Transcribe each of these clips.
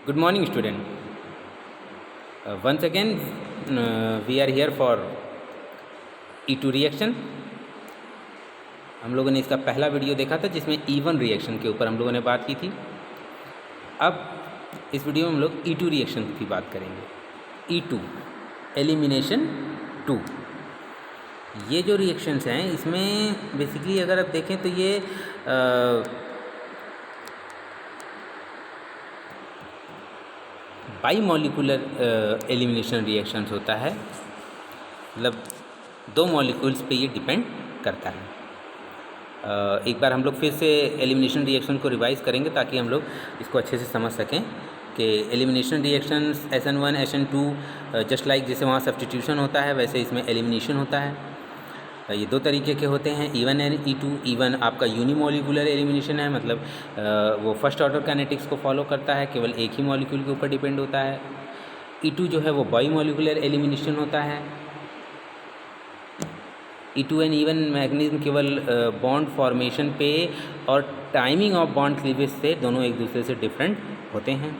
Good morning, student. Once again, we are here for E2 reaction. हम लोगों ने इसका पहला वीडियो देखा था जिसमें E1 रिएक्शन के ऊपर हम लोगों ने बात की थी. अब इस वीडियो में हम लोग E2 रिएक्शन की बात करेंगे. E2 elimination 2. ये जो रिएक्शंस हैं इसमें बेसिकली अगर आप देखें तो ये बाई मॉलिकुलर एलिमिनेशन रिएक्शंस होता है. मतलब दो मॉलिक्यूल्स पे ये डिपेंड करता है. एक बार हम लोग फिर से एलिमिनेशन रिएक्शन को रिवाइज करेंगे ताकि हम लोग इसको अच्छे से समझ सकें कि elimination reactions SN1 SN2 just like जैसे वहाँ सब्स्टिट्यूशन होता है वैसे इसमें एलिमिनेशन होता है. ये दो तरीके के होते हैं, E1 एंड E2. E1 आपका यूनिमोलिकुलर एलिमिनेशन है, मतलब वो फर्स्ट ऑर्डर काइनेटिक्स को फॉलो करता है, केवल एक ही मॉलिक्यूल के ऊपर डिपेंड होता है. E2 जो है वो बाई मॉलिकुलर एलिमिनेशन होता है. E2 एंड E1 मैकेनिज्म केवल बॉन्ड फॉर्मेशन पे और टाइमिंग ऑफ बॉन्ड क्लीवेज से दोनों एक दूसरे से डिफरेंट होते हैं.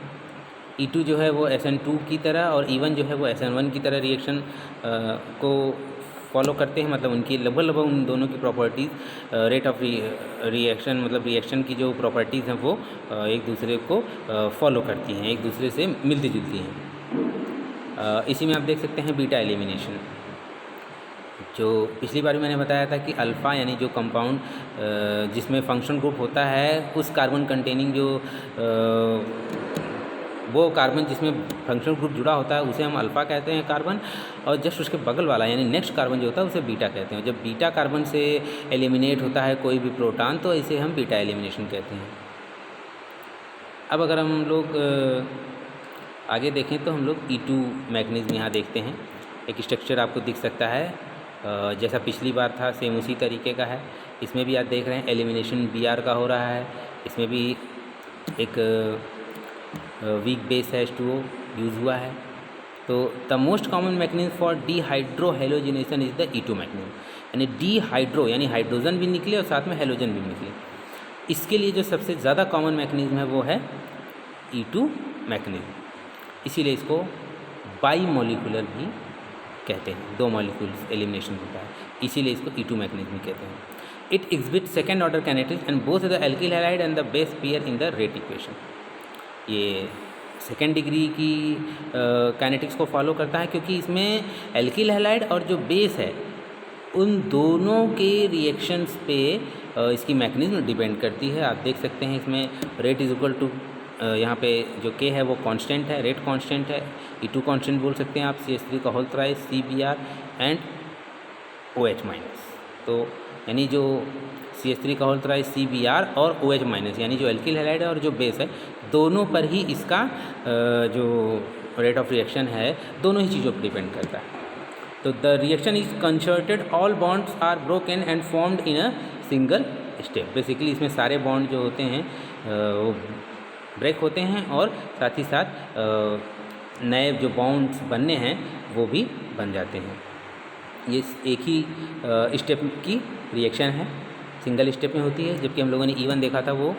E2 जो है वो SN2 की तरह और E1 जो है वो SN1 की तरह रिएक्शन को फॉलो करते हैं. मतलब उनकी लगभग उन दोनों की प्रॉपर्टीज़ रेट ऑफ रिएक्शन मतलब रिएक्शन की जो प्रॉपर्टीज़ हैं वो एक दूसरे को फॉलो करती हैं, एक दूसरे से मिलती जुलती हैं. इसी में आप देख सकते हैं बीटा एलिमिनेशन. जो पिछली बार मैंने बताया था कि अल्फ़ा यानी जो कंपाउंड जिसमें फंक्शन ग्रुप होता है उस कार्बन कंटेनिंग जो वो कार्बन जिसमें फंक्शनल ग्रुप जुड़ा होता है उसे हम अल्फ़ा कहते हैं कार्बन, और जस्ट उसके बगल वाला यानी नेक्स्ट कार्बन जो होता है उसे बीटा कहते हैं. जब बीटा कार्बन से एलिमिनेट होता है कोई भी प्रोटॉन तो इसे हम बीटा एलिमिनेशन कहते हैं. अब अगर हम लोग आगे देखें तो हम लोग E2 मैकेनिज्म यहाँ देखते हैं. एक स्ट्रक्चर आपको दिख सकता है जैसा पिछली बार था सेम उसी तरीके का है. इसमें भी आप देख रहे हैं एलिमिनेशन Br का हो रहा है. इसमें भी एक वीक बेस है H2O यूज़ हुआ है. तो the most common mechanism for dehydro halogenation is the E2 mechanism. यानी डीहाइड्रो यानी हाइड्रोजन भी निकले और साथ में हेलोजन भी निकले. इसके लिए जो सबसे ज़्यादा कॉमन मैकेनिज्म है वो है E2 मैकेनिज्म. इसीलिए इसको बाई मॉलिकुलर भी कहते हैं. दो मॉलिक्यूल्स एलिमिनेशन होता है इसीलिए इसको E2 मैकेनिज्म कहते हैं. It exhibit second order kinetics and both the alkyl halide and the base pair in the rate equation. ये सेकेंड डिग्री की काइनेटिक्स को फॉलो करता है क्योंकि इसमें एल्किल हैलाइड और जो बेस है उन दोनों के रिएक्शंस पे इसकी मैकेनिज्म डिपेंड करती है. आप देख सकते हैं इसमें रेट इज इक्वल टू यहाँ पे जो K है वो कांस्टेंट है, रेट कांस्टेंट है. E2 कांस्टेंट बोल सकते हैं आप. CH3 का whole thrice CBr and OH minus. तो यानी जो CH3 का होल थ्राइस CBr और OH माइनस यानी जो एल्किल हैलाइड है और जो बेस है दोनों पर ही इसका जो रेट ऑफ रिएक्शन है दोनों ही चीज़ों पर डिपेंड करता है. तो the reaction is concerted, all bonds are broken and formed in a single step. Basically इसमें सारे बॉन्ड जो होते हैं वो ब्रेक होते हैं और साथ ही साथ नए जो बॉन्ड्स बनने हैं वो भी बन जाते हैं. ये एक ही स्टेप की रिएक्शन है, सिंगल स्टेप में होती है. जबकि हम लोगों ने E1 देखा था वो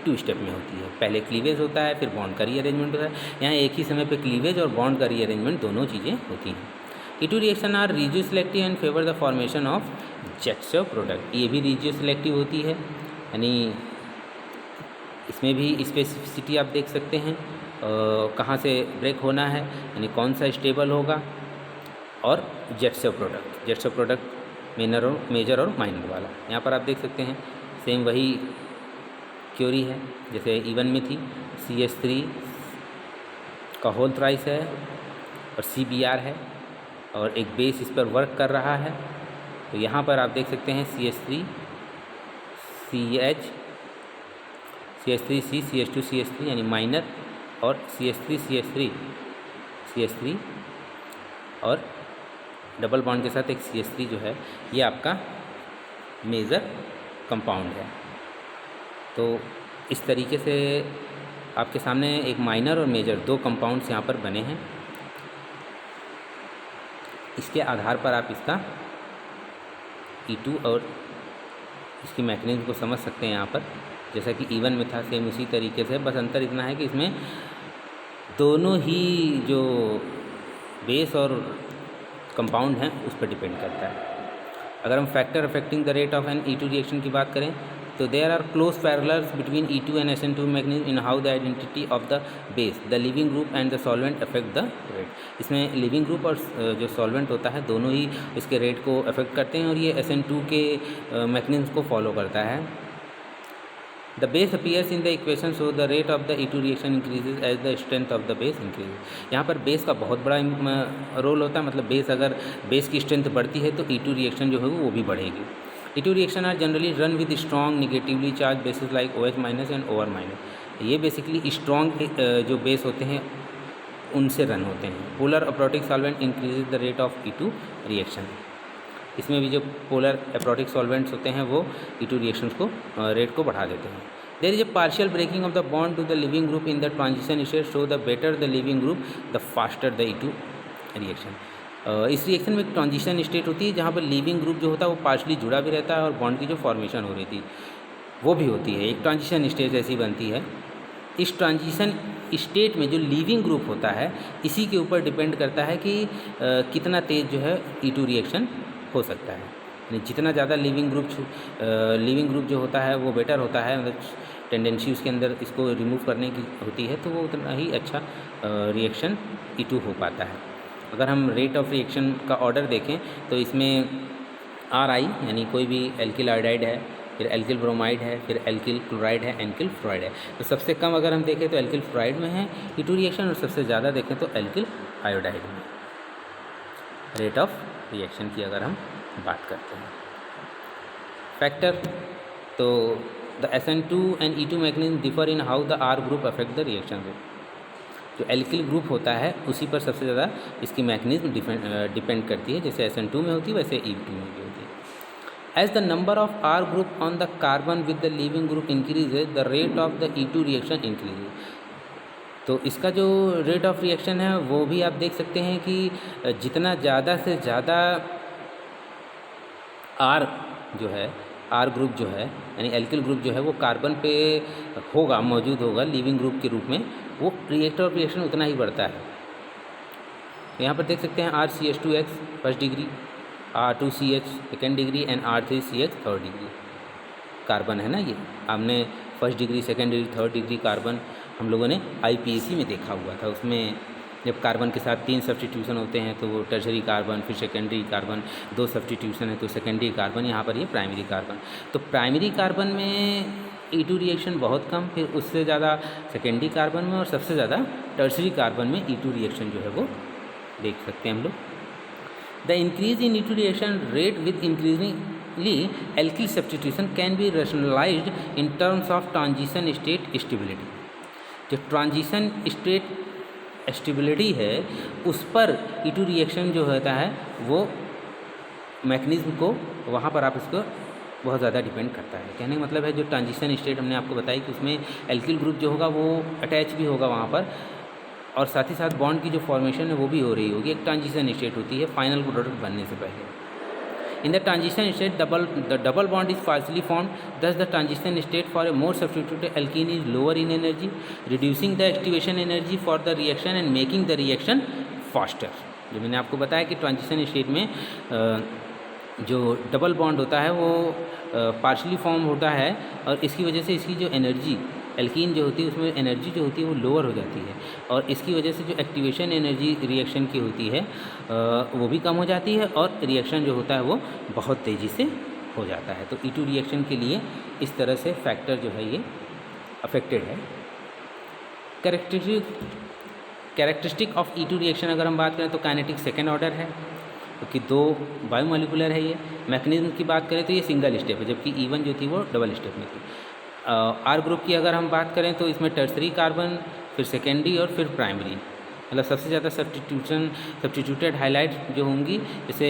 2 स्टेप में होती है. पहले क्लीवेज होता है फिर बॉन्ड का रीअरेंजमेंट होता है. यहाँ एक ही समय पे क्लीवेज और बॉन्ड का रीअरेंजमेंट दोनों चीज़ें होती हैं. E2 reaction are regioselective and favour the formation of Zaitsev product. ये भी रिजियो सिलेक्टिव होती है यानी इसमें भी स्पेसिफिसिटी आप देख सकते हैं कहाँ से ब्रेक होना है यानी कौन सा स्टेबल होगा. और जेट्सो प्रोडक्ट मेजर और माइनर वाला यहाँ पर आप देख सकते हैं. सेम वही क्योरी है जैसे E1 में थी. CH3 का होल थ्राइस है और CBr है और एक बेस इस पर वर्क कर रहा है. तो यहाँ पर आप देख सकते हैं CH3 CH CH3 C CH2 CH3 यानी माइनर और CH3 और डबल बॉन्ड के साथ एक CH3 जो है ये आपका मेजर कंपाउंड है. तो इस तरीके से आपके सामने एक माइनर और मेजर दो कंपाउंड्स यहाँ पर बने हैं. इसके आधार पर आप इसका E2 और इसकी मैकेनिज्म को समझ सकते हैं. यहाँ पर जैसा कि E1 में था सेम उसी तरीके से, बस अंतर इतना है कि इसमें दोनों ही जो बेस और कंपाउंड हैं उस पर डिपेंड करता है। अगर हम factor affecting the rate of an E2 reaction की बात करें तो there are close parallels between E2 and SN2 manganese in how the identity of the base, the leaving group and the solvent affect the rate. इसमें leaving group और जो solvent होता है दोनों ही इसके रेट को अफेक्ट करते हैं और ये SN2 के मैग्नीज को फॉलो करता है। The base appears in the equation, so the rate of the E2 reaction increases as the strength of the base increases। यहाँ पर बेस का बहुत बड़ा रोल होता है, मतलब बेस अगर बेस की स्ट्रेंथ बढ़ती है तो E2 रिएक्शन जो है वो भी बढ़ेगी। E2 reaction are generally run with strong negatively charge bases like OH minus and OR minus. ये बेसिकली स्ट्रॉन्ग जो बेस होते हैं उनसे रन होते हैं। Polar aprotic solvent increases the rate of E2 reaction. इसमें भी जो पोलर एप्रोटिक सॉल्वेंट्स होते हैं वो E2 रिएक्शंस को रेट को बढ़ा देते हैं। There is a partial breaking of the bond to the leaving group in the transition state, so the better the leaving group the faster the E2 reaction. इस reaction में एक transition state होती है जहाँ पर लिविंग ग्रुप जो होता है वो पार्शली जुड़ा भी रहता है और बॉन्ड की जो फॉर्मेशन हो रही थी वो भी होती है। एक ट्रांजिशन स्टेट ऐसी बनती है। इस ट्रांजिशन स्टेट में जो लिविंग ग्रुप होता है इसी के ऊपर डिपेंड करता है कि कितना तेज़ जो है E2 रिएक्शन हो सकता है। यानी जितना ज़्यादा लिविंग ग्रुप जो होता है वो बेटर होता है, मतलब टेंडेंसी उसके अंदर इसको रिमूव करने की होती है तो वो उतना ही अच्छा रिएक्शन E2 हो पाता है। अगर हम रेट ऑफ रिएक्शन का ऑर्डर देखें तो इसमें RI यानी कोई भी एल्किल आयोडाइड है, फिर एल्किल ब्रोमाइड है, फिर एल्किल क्लोराइड है, एल्किल फ्लोराइड है। तो सबसे कम अगर हम देखें तो एल्किल फ्लोराइड में है E2 रिएक्शन और सबसे ज़्यादा देखें तो एल्किल आयोडाइड में रेट ऑफ रिएक्शन की अगर हम बात करते हैं। फैक्टर तो the SN2 and E2 manganese differ in how the R group affect the reaction rate. जो एल्किल ग्रुप होता है उसी पर सबसे ज़्यादा इसकी मैग्नीज्म डिपेंड करती है, जैसे SN2 में होती है वैसे E2 में भी होती है। As the number of R group on the carbon with the leaving group increases the rate of the E2 reaction increases. तो इसका जो रेट ऑफ रिएक्शन है वो भी आप देख सकते हैं कि जितना ज़्यादा से ज़्यादा R जो है R ग्रुप जो है यानी एल्किल ग्रुप जो है वो कार्बन पे होगा, मौजूद होगा लिविंग ग्रुप के रूप में, वो रेट ऑफ रिएक्शन उतना ही बढ़ता है। यहाँ पर देख सकते हैं RCH2X first degree, R2CH second degree and R3CH third degree carbon है ना। ये आपने first degree, second degree, third degree carbon हम लोगों ने IPAC में देखा हुआ था। उसमें जब कार्बन के साथ 3 सब्स्टिट्यूशन होते हैं तो वो टर्शरी कार्बन, फिर सेकेंडरी कार्बन, 2 सब्स्टिट्यूशन है तो सेकेंडरी कार्बन, यहाँ पर ये प्राइमरी कार्बन। तो प्राइमरी कार्बन में E2 रिएक्शन बहुत कम, फिर उससे ज़्यादा सेकेंडरी कार्बन में और सबसे ज़्यादा टर्शरी कार्बन में E2 रिएक्शन जो है वो देख सकते हैं हम लोग। The increase in E2 reaction rate with increasingly alkyl substitution can be rationalised in terms of transition state stability. जो ट्रांजिशन स्टेट स्टेबिलिटी है उस पर E2 रिएक्शन जो होता है वो मैकेनिज्म को वहाँ पर आप इसको बहुत ज़्यादा डिपेंड करता है। कहने का मतलब है जो ट्रांजिशन स्टेट हमने आपको बताई कि उसमें एल्किल ग्रुप जो होगा वो अटैच भी होगा वहाँ पर और साथ ही साथ बॉन्ड की जो फॉर्मेशन है वो भी हो रही होगी। एक ट्रांजिशन स्टेट होती है फाइनल प्रोडक्ट बनने से पहले। In the transition state, the double bond is partially formed. Thus, the transition state for a more substituted alkene is lower in energy, reducing the activation energy for the reaction and making the reaction faster. जो मैंने आपको बताया कि transition state में जो double bond होता है वो पार्शली फॉर्म होता है और इसकी वजह से इसकी जो एनर्जी एल्कीन जो होती है उसमें एनर्जी जो होती है वो लोअर हो जाती है और इसकी वजह से जो एक्टिवेशन एनर्जी रिएक्शन की होती है वो भी कम हो जाती है और रिएक्शन जो होता है वो बहुत तेज़ी से हो जाता है। तो E2 रिएक्शन के लिए इस तरह से फैक्टर जो है ये अफेक्टेड है। कैरेक्टरिस्टिक ऑफ E2 रिएक्शन अगर हम बात करें तो काइनेटिक सेकेंड ऑर्डर है क्योंकि दो बायोमोलिकुलर है। ये मैकेनिज्म की बात करें तो ये सिंगल स्टेप है जबकि E1 जो थी वो डबल स्टेप में थी। R ग्रुप की अगर हम बात करें तो इसमें टर्सरी कार्बन, फिर सेकेंडरी और फिर प्राइमरी, मतलब सबसे ज़्यादा सब्स्टिट्यूटेड हाइलाइट जो होंगी जैसे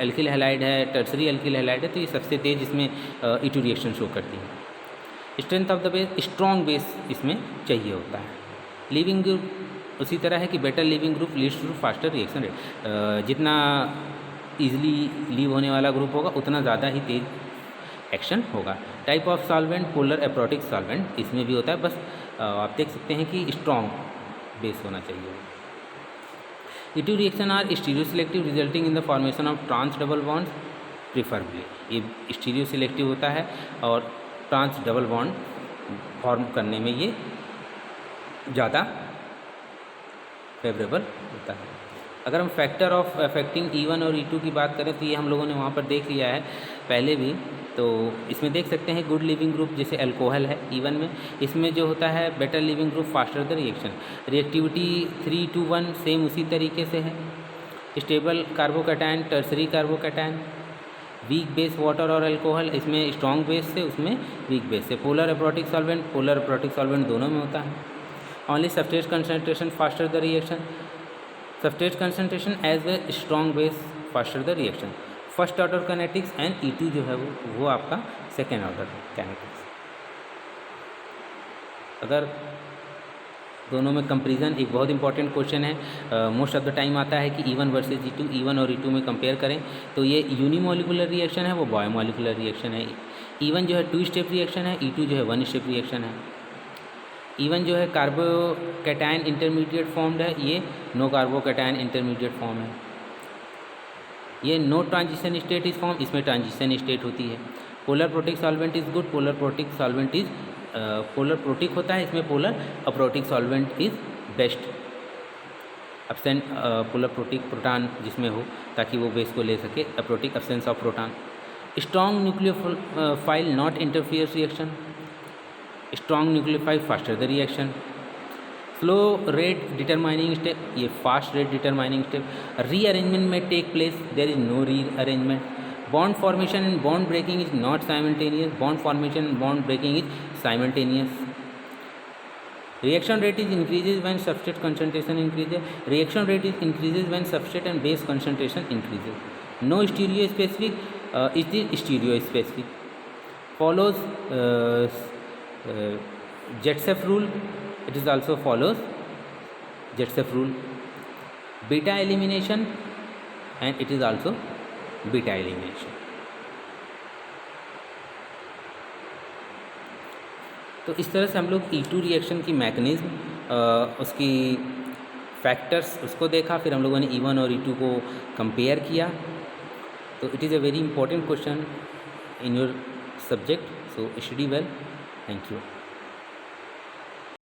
एल्किल हाइलाइड है, टर्सरी एल्किल हाइलाइड है, तो ये सबसे तेज़ इसमें E2 रिएक्शन शो करती है। Strength of the base, strong base इसमें चाहिए होता है। लिविंग ग्रुप उसी तरह है कि better leaving group leads to faster reaction rate. जितना ईजिली लीव होने वाला ग्रुप होगा उतना ज़्यादा ही तेज़ एक्शन होगा। Type of solvent polar aprotic solvent इसमें भी होता है। बस आप देख सकते हैं कि स्ट्रॉन्ग बेस होना चाहिए। E2 reaction are stereoselective resulting in the formation of trans double bond preferably. ये स्टीरियो सिलेक्टिव होता है और ट्रांस डबल बॉन्ड फॉर्म करने में ये ज़्यादा फेवरेबल होता है। अगर हम फैक्टर ऑफ अफेक्टिंग E1 और E2 की बात करें तो ये हम लोगों ने वहाँ पर देख लिया है पहले भी। तो इसमें देख सकते हैं गुड लिविंग ग्रुप जैसे अल्कोहल है E1 में, इसमें जो होता है better leaving group faster the reaction. Reactivity 3:1 same उसी तरीके से है। Stable carbocation, tertiary carbocation, weak base water और अल्कोहल, इसमें स्ट्रॉन्ग बेस से उसमें वीक बेस से। Polar aprotic solvent, polar aprotic solvent दोनों में होता है। Only substrate concentration faster the reaction, substrate concentration as a strong base faster the reaction. First order kinetics and E2 जो है वो आपका सेकेंड ऑर्डर काइनेटिक्स। अगर दोनों में कंपेरिजन एक बहुत इंपॉर्टेंट क्वेश्चन है, मोस्ट ऑफ द टाइम आता है कि E1 वर्सेज E2, E1 और E2 में कंपेयर करें तो ये यूनिमोलिकुलर रिएक्शन है, वो बायोमोलिकुलर रिएक्शन है। E1 जो है 2 स्टेप रिएक्शन है, E2 जो है 1 स्टेप रिएक्शन है। E1 जो है कार्बोकैटायन इंटरमीडिएट फॉर्म्ड है, ये नो कार्बोकैटायन इंटरमीडिएट फॉर्म है। ये no transition state is form, इसमें ट्रांजिशन स्टेट होती है। Polar protic solvent is good, polar protic solvent is polar protic होता है, इसमें polar aprotic solvent is best. Absent polar protic proton जिसमें हो ताकि वो बेस को ले सके, aprotic absence of proton. Strong nucleophile not interferes reaction, strong nucleophile faster the reaction. Slow rate determining step, ये fast rate determining step. Rearrangement में take place, there is no rearrangement. Bond formation and bond breaking is not simultaneous, bond formation and bond breaking is simultaneous. Reaction rate is increases when substrate concentration increases, reaction rate is increases when substrate and base concentration increases. No stereospecific, is the stereospecific. Follows Jetsev rule, it is also follows Jetsev rule. Beta elimination and it is also beta elimination. तो इस तरह से हम लोग E2 reaction की mechanism, उसकी factors उसको देखा, फिर हम लोगों ने E1 और E2 को कंपेयर किया। तो it is a very important question in your subject, so study well. Thank you.